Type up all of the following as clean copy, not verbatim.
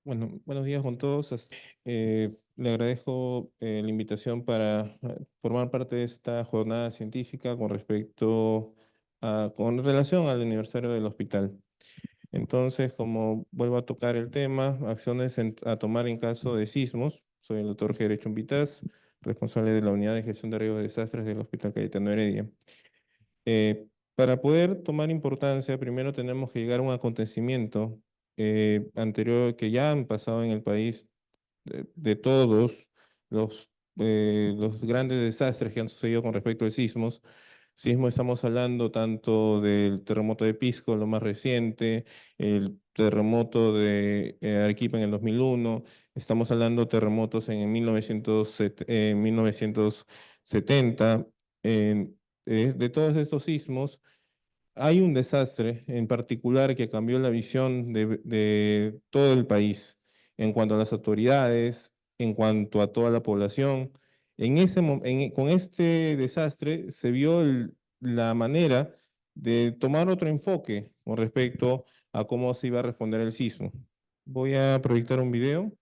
Bueno, buenos días con todos. Le agradezco la invitación para formar parte de esta jornada científica con relación al aniversario del hospital. Entonces, como vuelvo a tocar el tema, a tomar en caso de sismos, soy el doctor Jere Chumbitas, responsable de la Unidad de Gestión de Riesgos de Desastres del Hospital Cayetano Heredia. Para poder tomar importancia, primero tenemos que llegar a un acontecimiento anterior que ya han pasado en el país de todos los grandes desastres que han sucedido con respecto a sismos. Sismo estamos hablando tanto del terremoto de Pisco, lo más reciente, el terremoto de Arequipa en el 2001, estamos hablando de terremotos en 1970. De todos estos sismos, hay un desastre en particular que cambió la visión de todo el país en cuanto a las autoridades, en cuanto a toda la población. Con este desastre se vio la manera de tomar otro enfoque con respecto a cómo se iba a responder el sismo. Voy a proyectar un video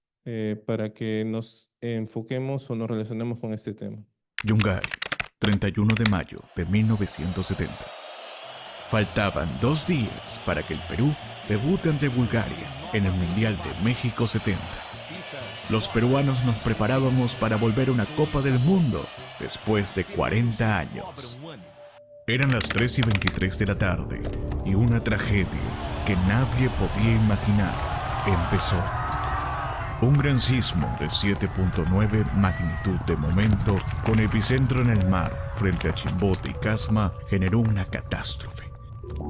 para que nos enfoquemos o nos relacionemos con este tema. Yungay, 31 de mayo de 1970. Faltaban 2 días para que el Perú debute ante Bulgaria en el Mundial de México 70. Los peruanos nos preparábamos para volver a una Copa del Mundo después de 40 años. Eran las 3:23 de la tarde y una tragedia que nadie podía imaginar empezó. Un gran sismo de 7.9 magnitud de momento, con epicentro en el mar, frente a Chimbote y Casma, generó una catástrofe.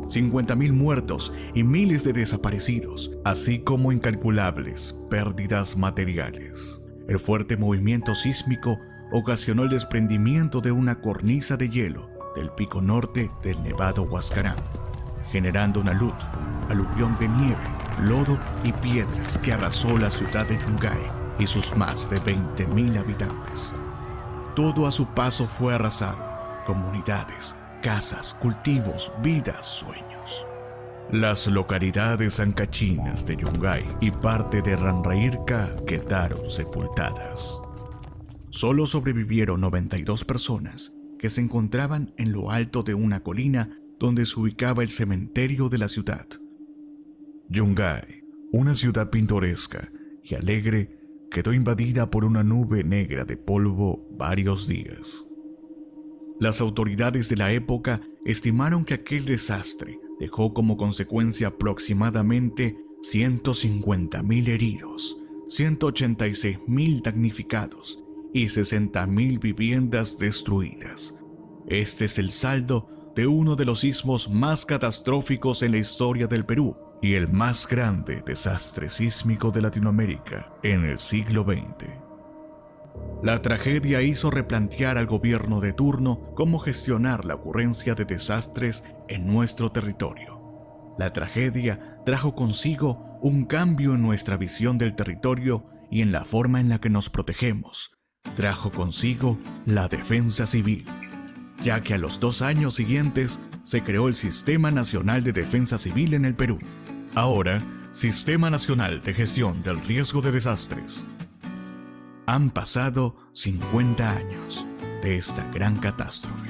50.000 muertos y miles de desaparecidos, así como incalculables pérdidas materiales. El fuerte movimiento sísmico ocasionó el desprendimiento de una cornisa de hielo del pico norte del Nevado Huascarán, generando una aluvión de nieve, lodo y piedras que arrasó la ciudad de Yungay y sus más de 20.000 habitantes. Todo a su paso fue arrasado: comunidades, casas, cultivos, vidas, sueños. Las localidades ancachinas de Yungay y parte de Ranrairca quedaron sepultadas. Solo sobrevivieron 92 personas que se encontraban en lo alto de una colina donde se ubicaba el cementerio de la ciudad. Yungay, una ciudad pintoresca y alegre, quedó invadida por una nube negra de polvo varios días. Las autoridades de la época estimaron que aquel desastre dejó como consecuencia aproximadamente 150.000 heridos, 186.000 damnificados y 60.000 viviendas destruidas. Este es el saldo de uno de los sismos más catastróficos en la historia del Perú y el más grande desastre sísmico de Latinoamérica en el siglo XX. La tragedia hizo replantear al gobierno de turno cómo gestionar la ocurrencia de desastres en nuestro territorio. La tragedia trajo consigo un cambio en nuestra visión del territorio y en la forma en la que nos protegemos. Trajo consigo la defensa civil, ya que a los 2 años siguientes se creó el Sistema Nacional de Defensa Civil en el Perú. Ahora, Sistema Nacional de Gestión del Riesgo de Desastres. Han pasado 50 años de esta gran catástrofe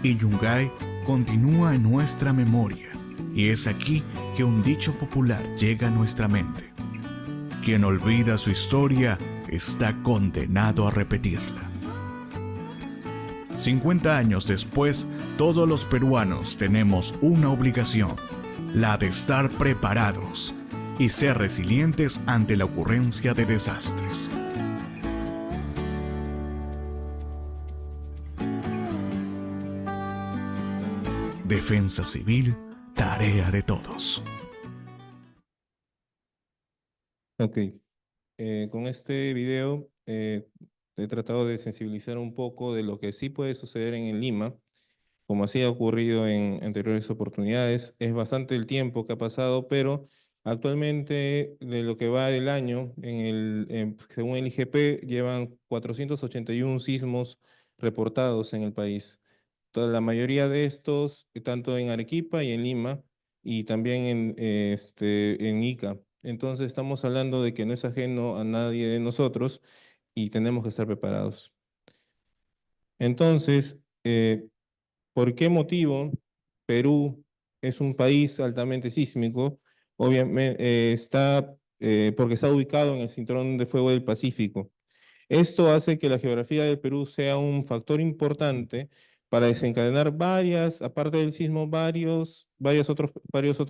y Yungay continúa en nuestra memoria, y es aquí que un dicho popular llega a nuestra mente: quien olvida su historia está condenado a repetirla. 50 años después, todos los peruanos tenemos una obligación: la de estar preparados y ser resilientes ante la ocurrencia de desastres. Defensa civil, tarea de todos. Ok, con este video he tratado de sensibilizar un poco de lo que sí puede suceder en Lima, como así ha ocurrido en anteriores oportunidades. Es bastante el tiempo que ha pasado, pero actualmente de lo que va del año, según el IGP, llevan 481 sismos reportados en el país. La mayoría de estos, tanto en Arequipa y en Lima, y también en Ica. Entonces estamos hablando de que no es ajeno a nadie de nosotros y tenemos que estar preparados. Entonces, ¿por qué motivo Perú es un país altamente sísmico? Obviamente porque está ubicado en el cinturón de fuego del Pacífico. Esto hace que la geografía del Perú sea un factor importante para desencadenar aparte del sismo, varios otros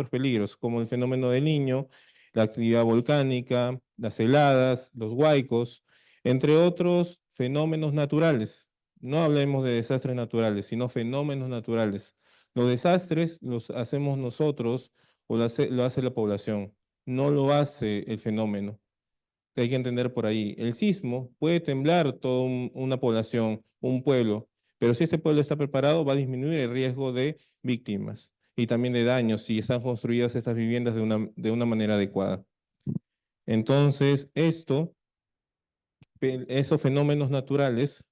peligros, como el fenómeno del Niño, la actividad volcánica, las heladas, los huaicos, entre otros fenómenos naturales. No hablemos de desastres naturales, sino fenómenos naturales. Los desastres los hacemos nosotros o lo hace la población, no lo hace el fenómeno que hay que entender por ahí. El sismo puede temblar toda una población, un pueblo, pero si este pueblo está preparado, va a disminuir el riesgo de víctimas y también de daños si están construidas estas viviendas de una manera adecuada. Entonces, esos fenómenos naturales,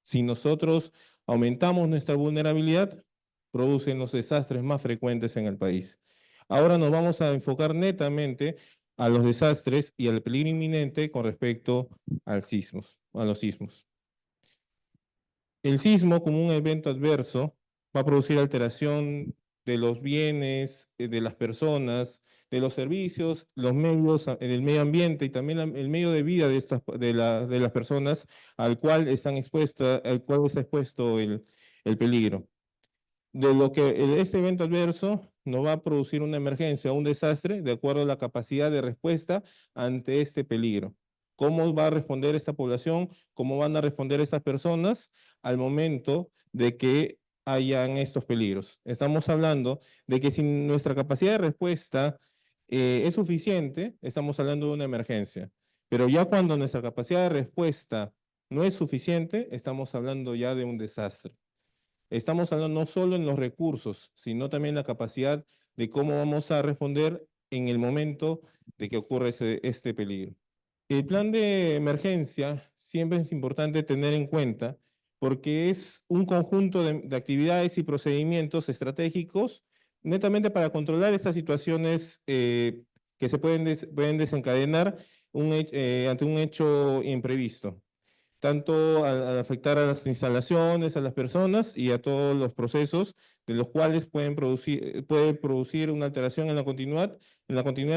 si nosotros aumentamos nuestra vulnerabilidad, producen los desastres más frecuentes en el país. Ahora nos vamos a enfocar netamente a los desastres y al peligro inminente con respecto a los sismos. El sismo, como un evento adverso, va a producir alteración de los bienes, de las personas, de los servicios, los medios, del medio ambiente y también el medio de vida de las personas al cual está expuesto el peligro. De lo que este evento adverso nos va a producir una emergencia o un desastre de acuerdo a la capacidad de respuesta ante este peligro. ¿Cómo va a responder esta población? ¿Cómo van a responder estas personas al momento de que hayan estos peligros? Estamos hablando de que si nuestra capacidad de respuesta es suficiente, estamos hablando de una emergencia. Pero ya cuando nuestra capacidad de respuesta no es suficiente, estamos hablando ya de un desastre. Estamos hablando no solo en los recursos, sino también la capacidad de cómo vamos a responder en el momento de que ocurre este peligro. El plan de emergencia siempre es importante tener en cuenta porque es un conjunto de actividades y procedimientos estratégicos netamente para controlar estas situaciones que pueden desencadenar ante un hecho imprevisto tanto al afectar a las instalaciones, a las personas y a todos los procesos de los cuales puede producir una alteración en la continuidad,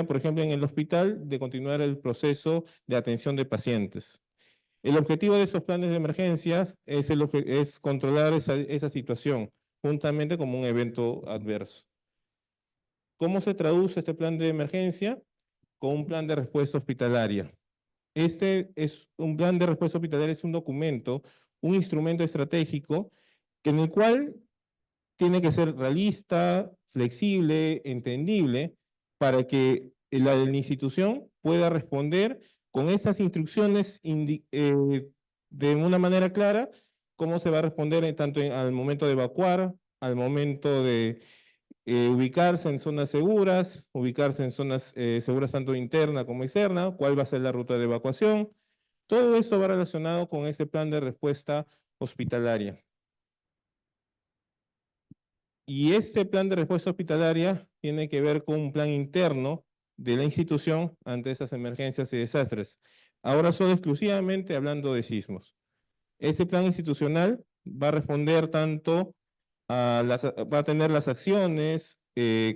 por ejemplo, en el hospital, de continuar el proceso de atención de pacientes. El objetivo de estos planes de emergencias es controlar esa situación, juntamente como un evento adverso. ¿Cómo se traduce este plan de emergencia? Con un plan de respuesta hospitalaria. Este es un plan de respuesta hospitalaria, es un documento, un instrumento estratégico en el cual tiene que ser realista, flexible, entendible, para que la institución pueda responder con esas instrucciones de una manera clara, cómo se va a responder al momento de evacuar, al momento de ubicarse en zonas seguras, ubicarse en zonas seguras tanto interna como externa, cuál va a ser la ruta de evacuación. Todo esto va relacionado con ese plan de respuesta hospitalaria. Y este plan de respuesta hospitalaria tiene que ver con un plan interno de la institución ante esas emergencias y desastres. Ahora solo exclusivamente hablando de sismos. Este plan institucional va a responder tanto va a tener las acciones,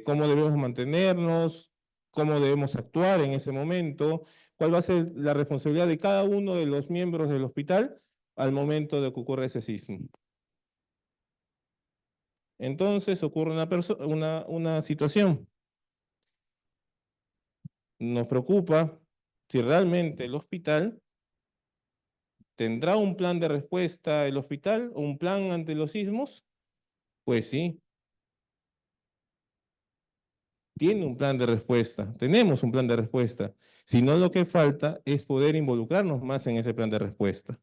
cómo debemos mantenernos, cómo debemos actuar en ese momento, cuál va a ser la responsabilidad de cada uno de los miembros del hospital al momento de que ocurra ese sismo. Entonces ocurre una situación. Nos preocupa si realmente el hospital tendrá un plan de respuesta, el hospital, un plan ante los sismos. Pues sí, tiene un plan de respuesta, tenemos un plan de respuesta, sino lo que falta es poder involucrarnos más en ese plan de respuesta.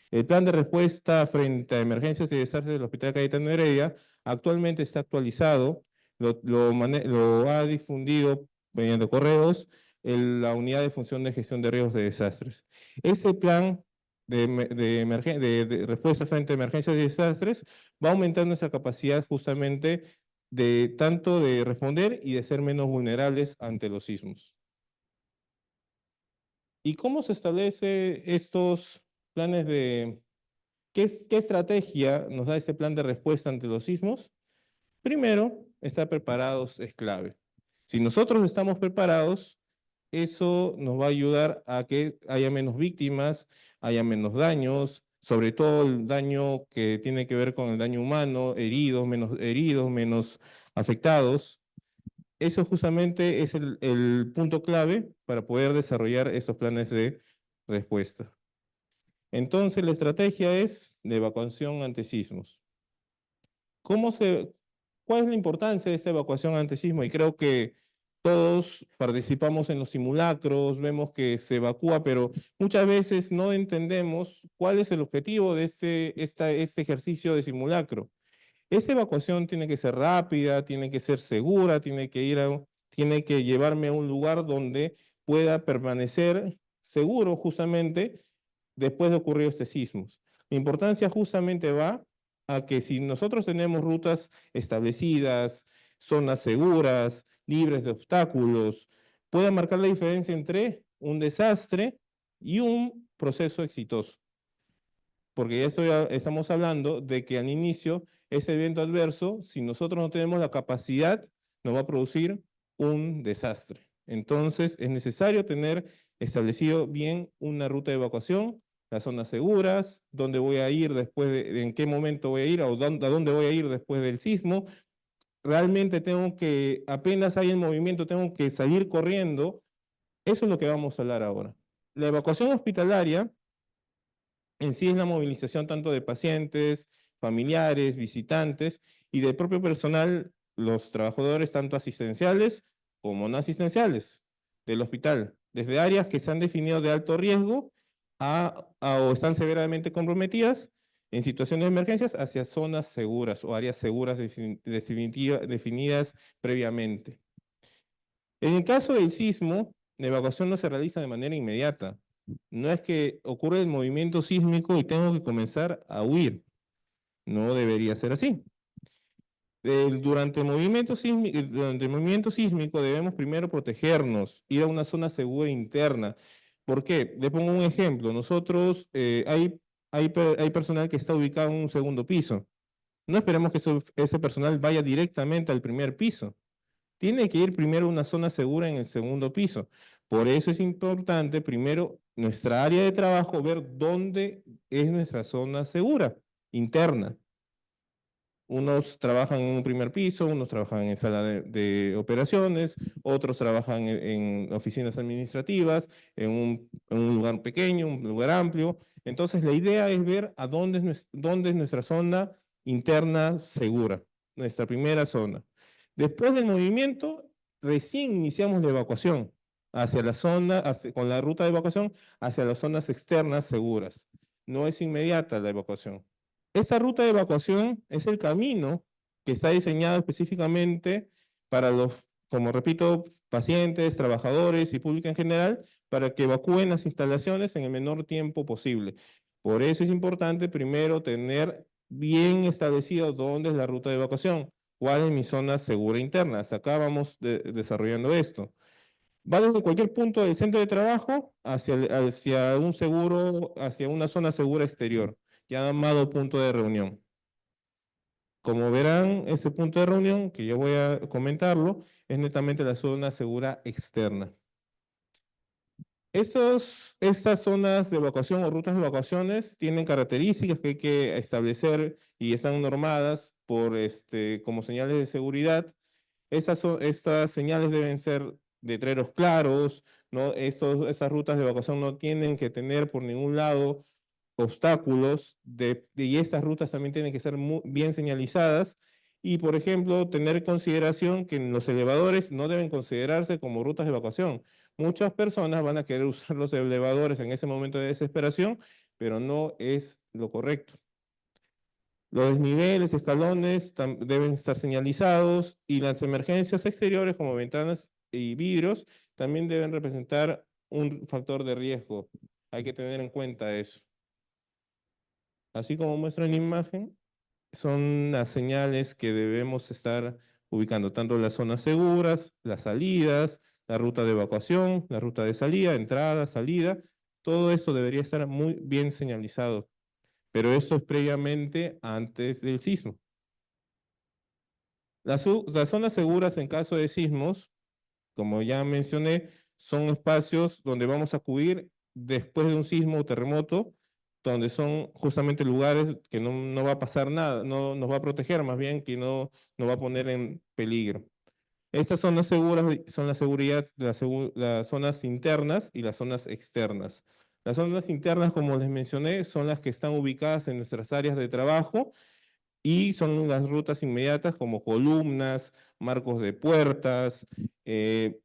El plan de respuesta frente a emergencias y desastres del Hospital Cayetano Heredia actualmente está actualizado, lo ha difundido mediante correos en la Unidad de Función de Gestión de Riesgos de Desastres. Ese plan de respuesta frente a emergencias y desastres va a aumentar nuestra capacidad justamente de tanto de responder y de ser menos vulnerables ante los sismos. ¿Y cómo se establece estos planes de, qué estrategia nos da este plan de respuesta ante los sismos? Primero, estar preparados es clave. Si nosotros estamos preparados, eso nos va a ayudar a que haya menos víctimas, haya menos daños, sobre todo el daño que tiene que ver con el daño humano, heridos, menos afectados. Eso justamente es el punto clave para poder desarrollar estos planes de respuesta. Entonces, la estrategia es de evacuación ante sismos. ¿Cómo se, ¿Cuál es la importancia de esta evacuación ante sismo? Y creo que todos participamos en los simulacros, vemos que se evacúa, pero muchas veces no entendemos cuál es el objetivo de este ejercicio de simulacro. Esa evacuación tiene que ser rápida, tiene que ser segura, tiene que llevarme a un lugar donde pueda permanecer seguro justamente después de ocurrido este sismo. La importancia justamente va a que si nosotros tenemos rutas establecidas, zonas seguras, libres de obstáculos, pueda marcar la diferencia entre un desastre y un proceso exitoso. Porque estamos hablando de que al inicio ese evento adverso, si nosotros no tenemos la capacidad, nos va a producir un desastre. Entonces es necesario tener establecido bien una ruta de evacuación, las zonas seguras, dónde voy a ir después en qué momento voy a ir, a dónde voy a ir después del sismo. Realmente tengo que, apenas hay el movimiento, tengo que salir corriendo. Eso es lo que vamos a hablar ahora. La evacuación hospitalaria en sí es la movilización tanto de pacientes, familiares, visitantes y del propio personal, los trabajadores tanto asistenciales como no asistenciales del hospital, desde áreas que se han definido de alto riesgo o están severamente comprometidas en situaciones de emergencias hacia zonas seguras o áreas seguras definidas previamente. En el caso del sismo, la evacuación no se realiza de manera inmediata. No es que ocurre el movimiento sísmico y tengo que comenzar a huir. No debería ser así. Durante el movimiento sísmico debemos primero protegernos, ir a una zona segura interna. ¿Por qué? Le pongo un ejemplo. Nosotros, hay personal que está ubicado en un segundo piso. No esperemos que ese personal vaya directamente al primer piso. Tiene que ir primero a una zona segura en el segundo piso. Por eso es importante primero nuestra área de trabajo, ver dónde es nuestra zona segura, interna. Unos trabajan en un primer piso, unos trabajan en sala de operaciones, otros trabajan en oficinas administrativas, en un lugar pequeño, un lugar amplio. Entonces la idea es ver a dónde es nuestra zona interna segura, nuestra primera zona. Después del movimiento, recién iniciamos la evacuación hacia la zona, con la ruta de evacuación hacia las zonas externas seguras. No es inmediata la evacuación. Esta ruta de evacuación es el camino que está diseñado específicamente para los, como repito, pacientes, trabajadores y público en general, para que evacúen las instalaciones en el menor tiempo posible. Por eso es importante primero tener bien establecido dónde es la ruta de evacuación, cuál es mi zona segura interna. Hasta acá vamos desarrollando esto. Va desde cualquier punto del centro de trabajo hacia una zona segura exterior, llamado punto de reunión. Como verán, ese punto de reunión, que yo voy a comentarlo, es netamente la zona segura externa. Estas zonas de evacuación o rutas de evacuaciones tienen características que hay que establecer y están normadas como señales de seguridad. Estas señales deben ser letreros claros, ¿no? Estas rutas de evacuación no tienen que tener por ningún lado obstáculos y estas rutas también tienen que ser muy bien señalizadas y, por ejemplo, tener en consideración que los elevadores no deben considerarse como rutas de evacuación. Muchas personas van a querer usar los elevadores en ese momento de desesperación, pero no es lo correcto. Los desniveles, escalones deben estar señalizados y las emergencias exteriores como ventanas y vidrios también deben representar un factor de riesgo. Hay que tener en cuenta eso. Así como muestra en la imagen, son las señales que debemos estar ubicando, tanto las zonas seguras, las salidas, la ruta de evacuación, la ruta de salida, entrada, salida, todo esto debería estar muy bien señalizado, pero esto es previamente antes del sismo. Las zonas seguras en caso de sismos, como ya mencioné, son espacios donde vamos a acudir después de un sismo o terremoto, donde son justamente lugares que no va a pasar nada, no nos va a proteger, más bien que no nos va a poner en peligro. Estas zonas seguras son la seguridad, las zonas internas y las zonas externas. Las zonas internas, como les mencioné, son las que están ubicadas en nuestras áreas de trabajo y son las rutas inmediatas como columnas, marcos de puertas,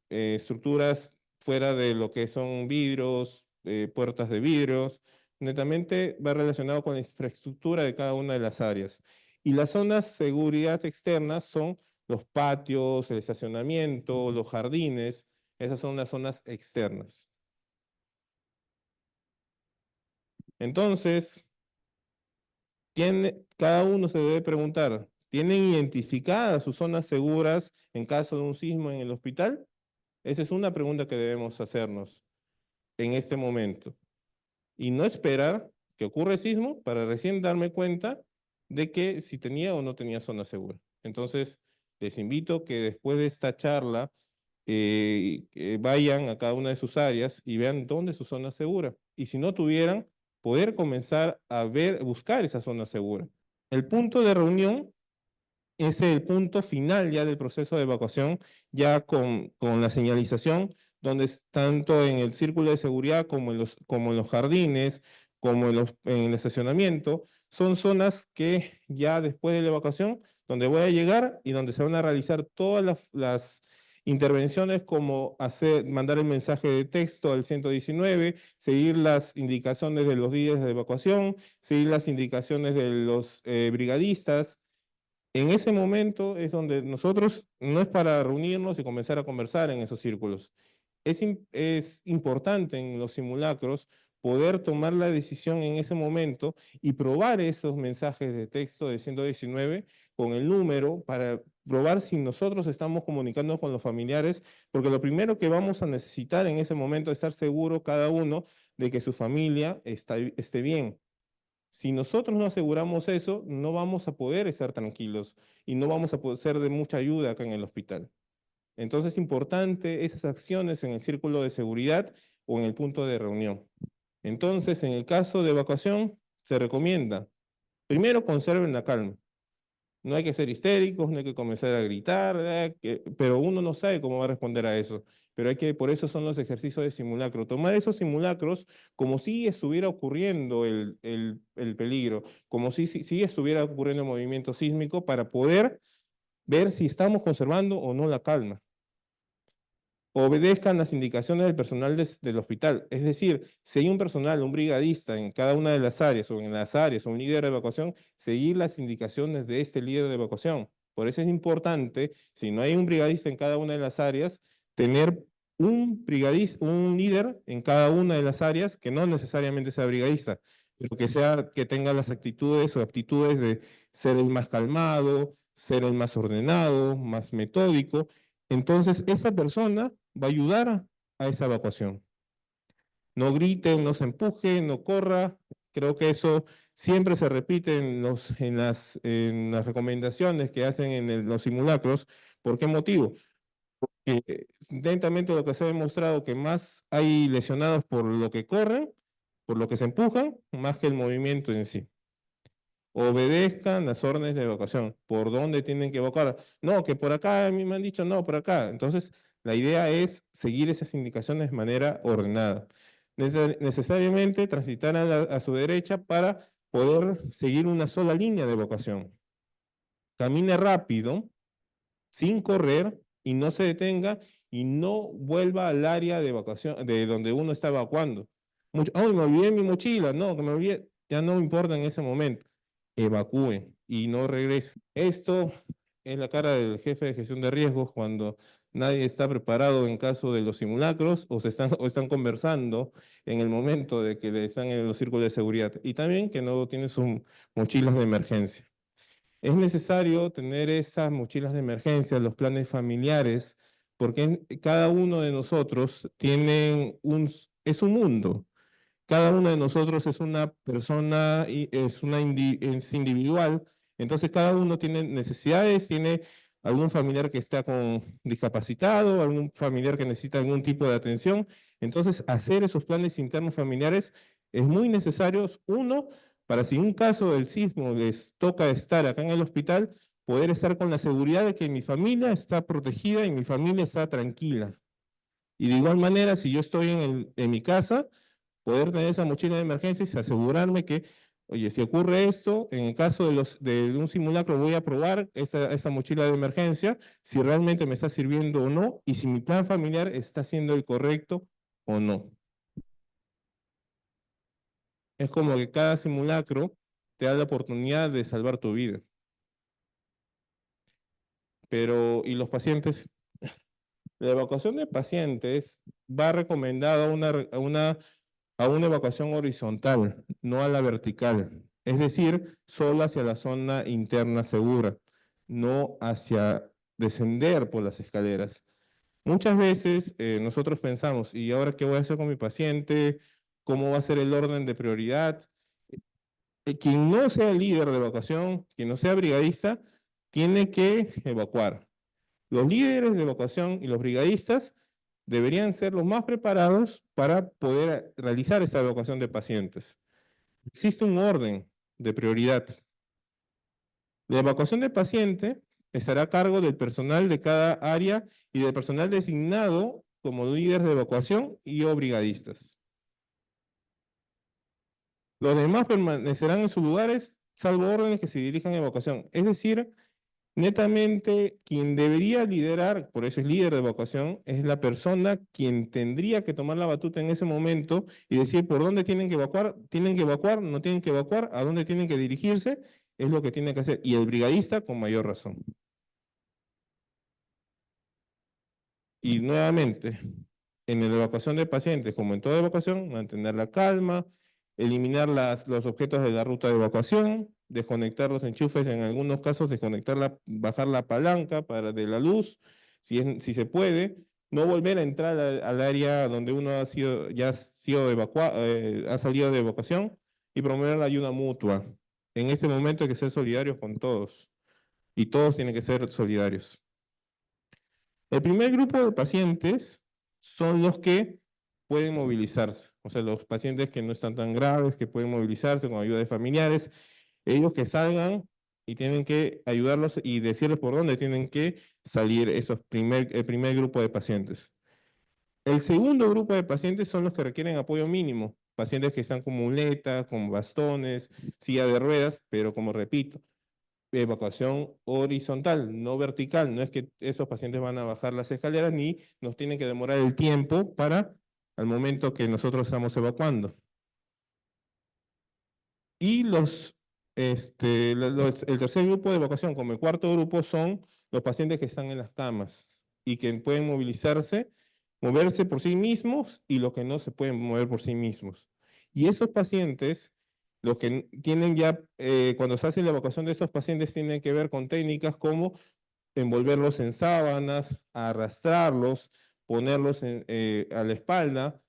estructuras fuera de lo que son vidrios, puertas de vidrios. Netamente va relacionado con la infraestructura de cada una de las áreas. Y las zonas seguridad externas son los patios, el estacionamiento, los jardines. Esas son las zonas externas. Entonces, cada uno se debe preguntar, ¿tienen identificadas sus zonas seguras en caso de un sismo en el hospital? Esa es una pregunta que debemos hacernos en este momento. Y no esperar que ocurra el sismo para recién darme cuenta de que si tenía o no tenía zona segura. Entonces, les invito que después de esta charla vayan a cada una de sus áreas y vean dónde es su zona segura. Y si no tuvieran, poder comenzar a buscar esa zona segura. El punto de reunión es el punto final ya del proceso de evacuación, ya con la señalización, donde tanto en el círculo de seguridad como en los jardines, como en el estacionamiento, son zonas que ya después de la evacuación, donde voy a llegar y donde se van a realizar todas las intervenciones como mandar el mensaje de texto al 119, seguir las indicaciones de los días de evacuación, seguir las indicaciones de los brigadistas. En ese momento es donde nosotros, no es para reunirnos y comenzar a conversar en esos círculos. Es importante en los simulacros poder tomar la decisión en ese momento y probar esos mensajes de texto de 119 con el número para probar si nosotros estamos comunicando con los familiares, porque lo primero que vamos a necesitar en ese momento es estar seguro cada uno de que su familia esté bien. Si nosotros no aseguramos eso, no vamos a poder estar tranquilos y no vamos a poder ser de mucha ayuda acá en el hospital. Entonces es importante esas acciones en el círculo de seguridad o en el punto de reunión. Entonces, en el caso de evacuación, se recomienda, primero conserven la calma. No hay que ser histéricos, no hay que comenzar a gritar, pero uno no sabe cómo va a responder a eso. Pero por eso son los ejercicios de simulacro. Tomar esos simulacros como si estuviera ocurriendo el peligro, como si estuviera ocurriendo el movimiento sísmico para poder ver si estamos conservando o no la calma. Obedezcan las indicaciones del personal del hospital. Es decir, si hay un personal, un brigadista en cada una de las áreas o en las áreas o un líder de evacuación, seguir las indicaciones de este líder de evacuación. Por eso es importante, si no hay un brigadista en cada una de las áreas, tener un brigadista, un líder en cada una de las áreas que no necesariamente sea brigadista, pero que tenga las actitudes o aptitudes de ser el más calmado, ser el más ordenado, más metódico. Entonces, esa persona va a ayudar a esa evacuación. No grite, no se empuje, no corra. Creo que eso siempre se repite en las recomendaciones que hacen en los simulacros. ¿Por qué motivo? Lentamente lo que se ha demostrado que más hay lesionados por lo que corren, por lo que se empujan, más que el movimiento en sí. Obedezcan las órdenes de evacuación. ¿Por dónde tienen que evacuar? No, que por acá, a mí me han dicho no, por acá. Entonces, la idea es seguir esas indicaciones de manera ordenada. Necesariamente transitar a su derecha para poder seguir una sola línea de evacuación. Camine rápido, sin correr, y no se detenga y no vuelva al área de evacuación, de donde uno está evacuando. Ay, me olvidé mi mochila. No, que me olvidé. Ya no me importa en ese momento. Evacúen y no regresen. Esto es la cara del jefe de gestión de riesgos cuando nadie está preparado en caso de los simulacros o están conversando en el momento de que están en los círculos de seguridad. Y también que no tienen sus mochilas de emergencia. Es necesario tener esas mochilas de emergencia, los planes familiares, porque cada uno de nosotros es un mundo. Cada uno de nosotros es una persona, y es individual, entonces cada uno tiene necesidades, tiene algún familiar que está discapacitado, algún familiar que necesita algún tipo de atención. Entonces, hacer esos planes internos familiares es muy necesario. Uno, para si en un caso del sismo les toca estar acá en el hospital, poder estar con la seguridad de que mi familia está protegida y mi familia está tranquila. Y de igual manera, si yo estoy en mi casa, poder tener esa mochila de emergencias y asegurarme que, oye, si ocurre esto, en el caso de un simulacro voy a probar esa mochila de emergencia, si realmente me está sirviendo o no, y si mi plan familiar está siendo el correcto o no. Es como que cada simulacro te da la oportunidad de salvar tu vida. Pero, ¿y los pacientes? La evacuación de pacientes va recomendada a una evacuación horizontal, no a la vertical. Es decir, solo hacia la zona interna segura, no hacia descender por las escaleras. Muchas veces nosotros pensamos, ¿y ahora qué voy a hacer con mi paciente? ¿Cómo va a ser el orden de prioridad? Quien no sea líder de evacuación, quien no sea brigadista, tiene que evacuar. Los líderes de evacuación y los brigadistas deberían ser los más preparados para poder realizar esa evacuación de pacientes. Existe un orden de prioridad. La evacuación de paciente estará a cargo del personal de cada área y del personal designado como líder de evacuación y o brigadistas. Los demás permanecerán en sus lugares, salvo órdenes que se dirijan a evacuación. Es decir, netamente, quien debería liderar, por eso es líder de evacuación, es la persona quien tendría que tomar la batuta en ese momento y decir por dónde tienen que evacuar, no tienen que evacuar, a dónde tienen que dirigirse, es lo que tiene que hacer. Y el brigadista con mayor razón. Y nuevamente, en la evacuación de pacientes, como en toda evacuación, mantener la calma, eliminar los objetos de la ruta de evacuación, desconectar los enchufes, en algunos casos bajar la palanca de la luz, si se puede, no volver a entrar al área donde uno ya ha salido de evacuación y promover la ayuda mutua. En ese momento hay que ser solidarios con todos y todos tienen que ser solidarios. El primer grupo de pacientes son los que pueden movilizarse, o sea, los pacientes que no están tan graves, que pueden movilizarse con ayuda de familiares, ellos que salgan y tienen que ayudarlos y decirles por dónde tienen que salir el primer grupo de pacientes. El segundo grupo de pacientes son los que requieren apoyo mínimo, pacientes que están con muletas, con bastones, silla de ruedas, pero como repito, evacuación horizontal, no vertical. No es que esos pacientes van a bajar las escaleras ni nos tienen que demorar el tiempo para al momento que nosotros estamos evacuando. Y el tercer grupo de evacuación, como el cuarto grupo, son los pacientes que están en las camas y que pueden moverse por sí mismos y los que no se pueden mover por sí mismos. Y esos pacientes, los que tienen ya, cuando se hace la evacuación de estos pacientes, tienen que ver con técnicas como envolverlos en sábanas, arrastrarlos, ponerlos a la espalda.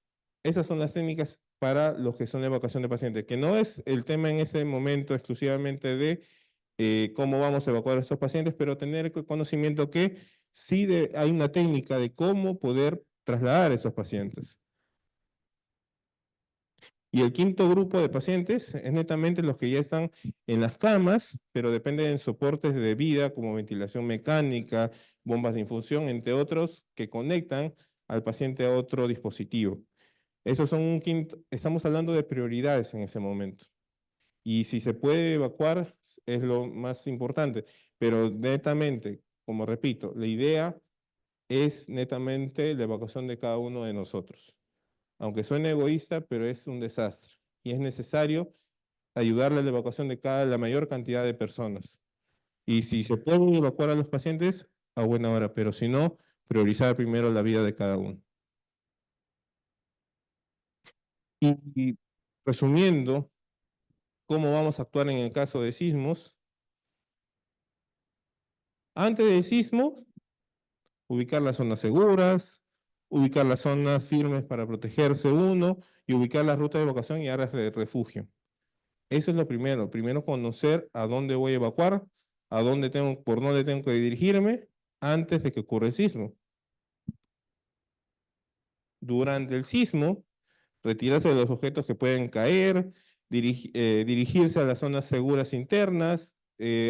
Esas son las técnicas para los que son de evacuación de pacientes, que no es el tema en ese momento exclusivamente de cómo vamos a evacuar a estos pacientes, pero tener conocimiento que sí hay una técnica de cómo poder trasladar a esos pacientes. Y el quinto grupo de pacientes es netamente los que ya están en las camas, pero dependen de soportes de vida como ventilación mecánica, bombas de infusión, entre otros, que conectan al paciente a otro dispositivo. Esos son estamos hablando de prioridades en ese momento. Y si se puede evacuar es lo más importante, pero netamente, como repito, la idea es netamente la evacuación de cada uno de nosotros. Aunque suene egoísta, pero es un desastre. Y es necesario ayudarle a la evacuación de la mayor cantidad de personas. Y si se puede evacuar a los pacientes, a buena hora, pero si no, priorizar primero la vida de cada uno. Y resumiendo, ¿cómo vamos a actuar en el caso de sismos? Antes del sismo, Ubicar las zonas seguras, ubicar las zonas firmes para protegerse uno y ubicar las rutas de evacuación y áreas de refugio. Eso es lo primero. Primero conocer a dónde voy a evacuar, por dónde tengo que dirigirme antes de que ocurra el sismo. Durante el sismo, retirarse de los objetos que pueden caer, dirigirse a las zonas seguras internas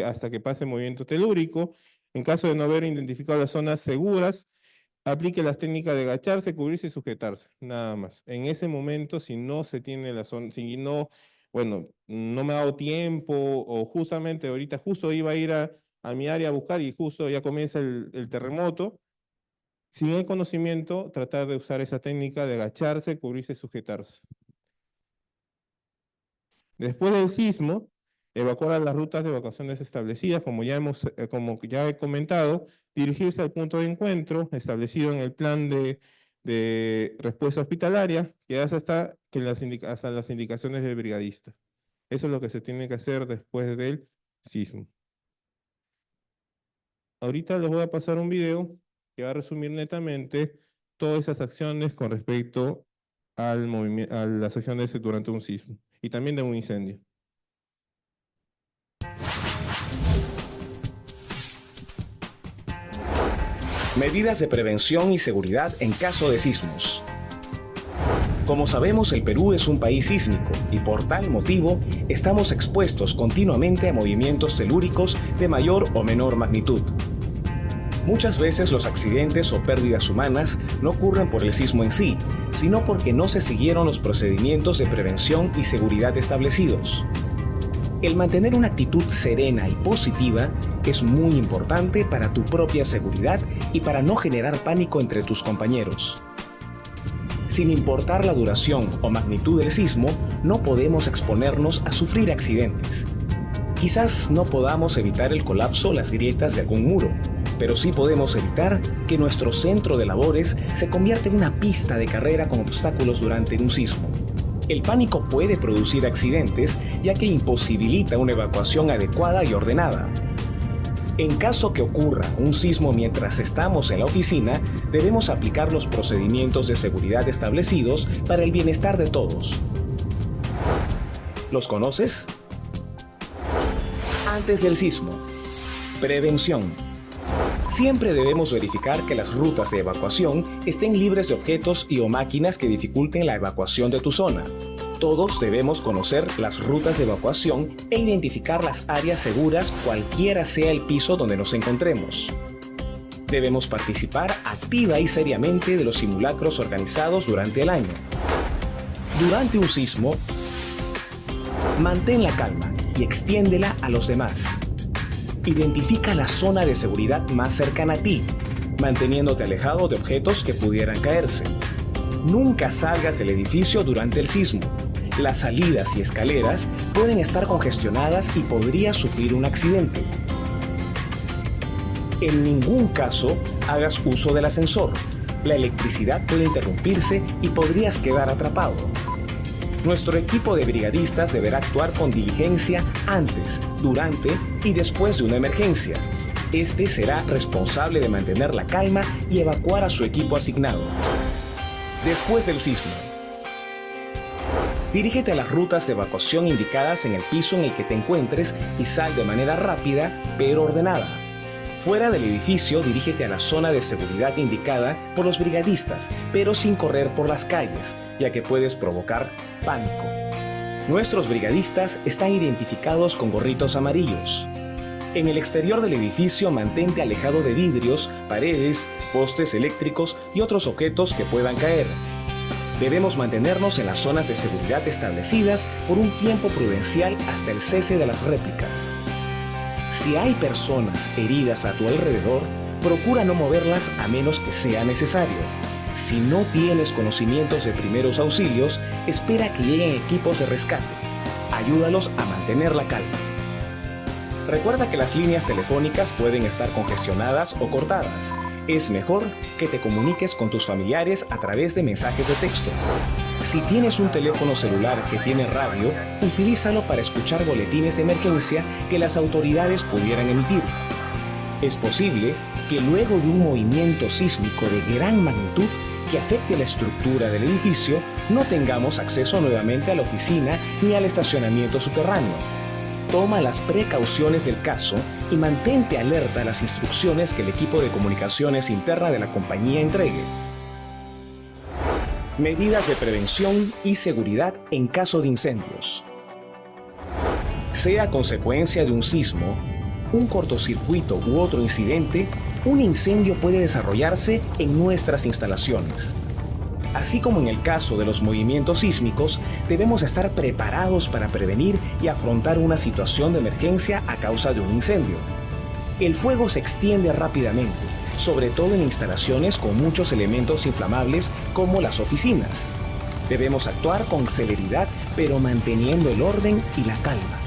hasta que pase el movimiento telúrico. En caso de no haber identificado las zonas seguras, aplique las técnicas de agacharse, cubrirse y sujetarse, nada más. En ese momento, si no se tiene la zona, si no, bueno, no me ha dado tiempo o justamente ahorita justo iba a ir a mi área a buscar y justo ya comienza el terremoto, sin el conocimiento, tratar de usar esa técnica de agacharse, cubrirse y sujetarse. Después del sismo, evacuar las rutas de evacuaciones establecidas, como ya he comentado, dirigirse al punto de encuentro establecido en el plan de respuesta hospitalaria, que hace hasta las indicaciones del brigadista. Eso es lo que se tiene que hacer después del sismo. Ahorita les voy a pasar un video que va a resumir netamente todas esas acciones con respecto a las acciones durante un sismo y también de un incendio. Medidas de prevención y seguridad en caso de sismos. Como sabemos, el Perú es un país sísmico y por tal motivo estamos expuestos continuamente a movimientos telúricos de mayor o menor magnitud. Muchas veces los accidentes o pérdidas humanas no ocurren por el sismo en sí, sino porque no se siguieron los procedimientos de prevención y seguridad establecidos. El mantener una actitud serena y positiva es muy importante para tu propia seguridad y para no generar pánico entre tus compañeros. Sin importar la duración o magnitud del sismo, no podemos exponernos a sufrir accidentes. Quizás no podamos evitar el colapso o las grietas de algún muro, pero sí podemos evitar que nuestro centro de labores se convierta en una pista de carrera con obstáculos durante un sismo. El pánico puede producir accidentes, ya que imposibilita una evacuación adecuada y ordenada. En caso que ocurra un sismo mientras estamos en la oficina, debemos aplicar los procedimientos de seguridad establecidos para el bienestar de todos. ¿Los conoces? Antes del sismo. Prevención. Siempre debemos verificar que las rutas de evacuación estén libres de objetos y o máquinas que dificulten la evacuación de tu zona. Todos debemos conocer las rutas de evacuación e identificar las áreas seguras cualquiera sea el piso donde nos encontremos. Debemos participar activa y seriamente de los simulacros organizados durante el año. Durante un sismo, mantén la calma y extiéndela a los demás. Identifica la zona de seguridad más cercana a ti, manteniéndote alejado de objetos que pudieran caerse. Nunca salgas del edificio durante el sismo. Las salidas y escaleras pueden estar congestionadas y podrías sufrir un accidente. En ningún caso hagas uso del ascensor. La electricidad puede interrumpirse y podrías quedar atrapado. Nuestro equipo de brigadistas deberá actuar con diligencia antes, durante y después de una emergencia. Este será responsable de mantener la calma y evacuar a su equipo asignado. Después del sismo. Dirígete a las rutas de evacuación indicadas en el piso en el que te encuentres y sal de manera rápida pero ordenada. Fuera del edificio, dirígete a la zona de seguridad indicada por los brigadistas, pero sin correr por las calles, ya que puedes provocar pánico. Nuestros brigadistas están identificados con gorritos amarillos. En el exterior del edificio, mantente alejado de vidrios, paredes, postes eléctricos y otros objetos que puedan caer. Debemos mantenernos en las zonas de seguridad establecidas por un tiempo prudencial hasta el cese de las réplicas. Si hay personas heridas a tu alrededor, procura no moverlas a menos que sea necesario. Si no tienes conocimientos de primeros auxilios, espera que lleguen equipos de rescate. Ayúdalos a mantener la calma. Recuerda que las líneas telefónicas pueden estar congestionadas o cortadas. Es mejor que te comuniques con tus familiares a través de mensajes de texto. Si tienes un teléfono celular que tiene radio, utilízalo para escuchar boletines de emergencia que las autoridades pudieran emitir. Es posible que luego de un movimiento sísmico de gran magnitud que afecte la estructura del edificio, no tengamos acceso nuevamente a la oficina ni al estacionamiento subterráneo. Toma las precauciones del caso y mantente alerta a las instrucciones que el equipo de comunicaciones interna de la compañía entregue. Medidas de prevención y seguridad en caso de incendios. Sea consecuencia de un sismo, un cortocircuito u otro incidente, un incendio puede desarrollarse en nuestras instalaciones. Así como en el caso de los movimientos sísmicos, debemos estar preparados para prevenir y afrontar una situación de emergencia a causa de un incendio. El fuego se extiende rápidamente, sobre todo en instalaciones con muchos elementos inflamables como las oficinas. Debemos actuar con celeridad, pero manteniendo el orden y la calma.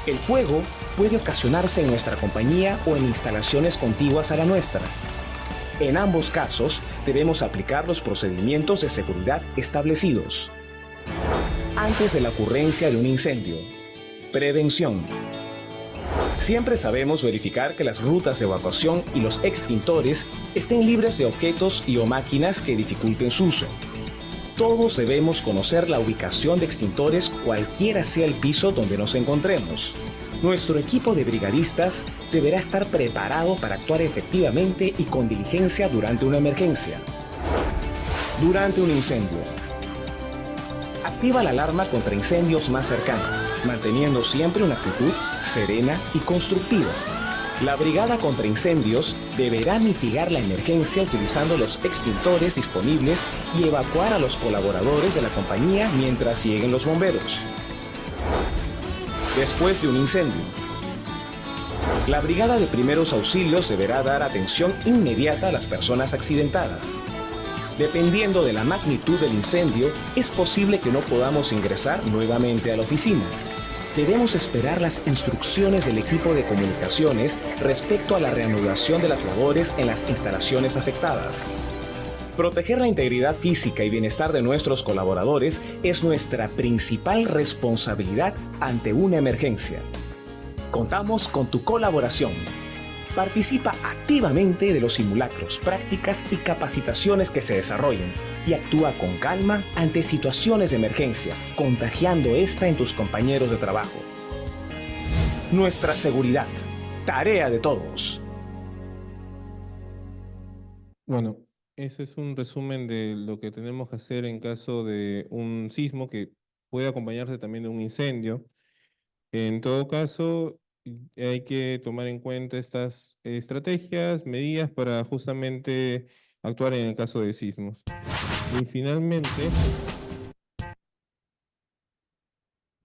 El fuego puede ocasionarse en nuestra compañía o en instalaciones contiguas a la nuestra. En ambos casos, debemos aplicar los procedimientos de seguridad establecidos. Antes de la ocurrencia de un incendio. Prevención. Siempre sabemos verificar que las rutas de evacuación y los extintores estén libres de objetos y o máquinas que dificulten su uso. Todos debemos conocer la ubicación de extintores cualquiera sea el piso donde nos encontremos. Nuestro equipo de brigadistas deberá estar preparado para actuar efectivamente y con diligencia durante una emergencia. Durante un incendio. Activa la alarma contra incendios más cercana, manteniendo siempre una actitud serena y constructiva. La brigada contra incendios deberá mitigar la emergencia utilizando los extintores disponibles y evacuar a los colaboradores de la compañía mientras lleguen los bomberos. Después de un incendio. La brigada de primeros auxilios deberá dar atención inmediata a las personas accidentadas. Dependiendo de la magnitud del incendio, es posible que no podamos ingresar nuevamente a la oficina. Debemos esperar las instrucciones del equipo de comunicaciones respecto a la reanudación de las labores en las instalaciones afectadas. Proteger la integridad física y bienestar de nuestros colaboradores es nuestra principal responsabilidad ante una emergencia. Contamos con tu colaboración. Participa activamente de los simulacros, prácticas y capacitaciones que se desarrollen y actúa con calma ante situaciones de emergencia, contagiando esta en tus compañeros de trabajo. Nuestra seguridad, tarea de todos. Bueno, ese es un resumen de lo que tenemos que hacer en caso de un sismo que puede acompañarse también de un incendio. En todo caso, hay que tomar en cuenta estas estrategias, medidas para justamente actuar en el caso de sismos. Y finalmente,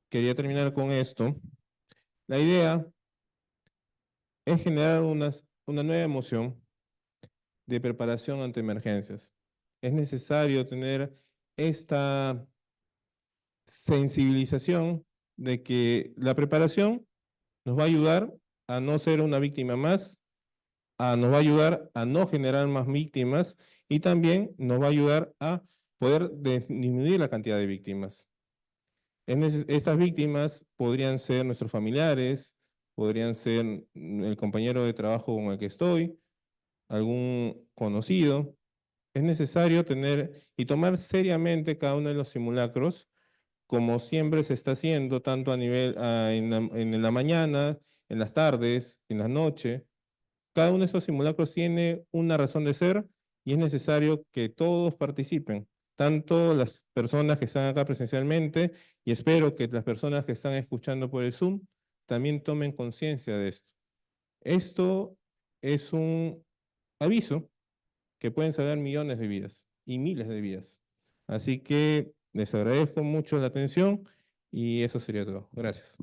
quería terminar con esto. La idea es generar una nueva emoción de preparación ante emergencias. Es necesario tener esta sensibilización de que la preparación nos va a ayudar a no ser una víctima más, nos va a ayudar a no generar más víctimas y también nos va a ayudar a poder disminuir la cantidad de víctimas. Estas víctimas podrían ser nuestros familiares, podrían ser el compañero de trabajo con el que estoy, algún conocido. Es necesario tener y tomar seriamente cada uno de los simulacros, como siempre se está haciendo, tanto a nivel en la mañana, en las tardes, en la noche. Cada uno de esos simulacros tiene una razón de ser y es necesario que todos participen, tanto las personas que están acá presencialmente y espero que las personas que están escuchando por el Zoom también tomen conciencia de esto. Esto es un aviso que pueden salvar millones de vidas y miles de vidas. Así que les agradezco mucho la atención y eso sería todo. Gracias.